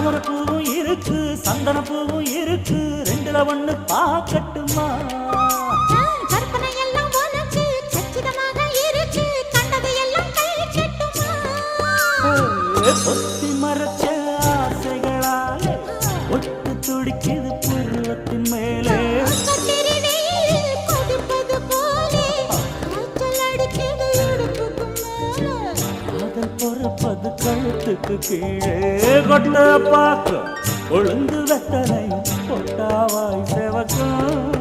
தாமரப்பூவும் இருக்கு சந்தனப்பூவும் இருக்கு ரெண்டுல ஒண்ணு பாக்கட்டுமா கற்பனை எல்லாம் உனக்கு சச்சிதமாக இருக்கு கண்டது எல்லாம் கை கட்டுமா பொத்தி மறைச்ச ஆசைகளாலே ஒட்டு துடிக்குது பருவத்தின் மேலே கொதிப்பது போலே காய்ச்சல் அடிக்குது இடுப்புக்கு மேலே காதல் பொறப்பது கழுத்துக்கு கீழே கொட்ட பாக்க ஒழுங்கு வெத்தனை பொட்டாவாய் செவக்கும்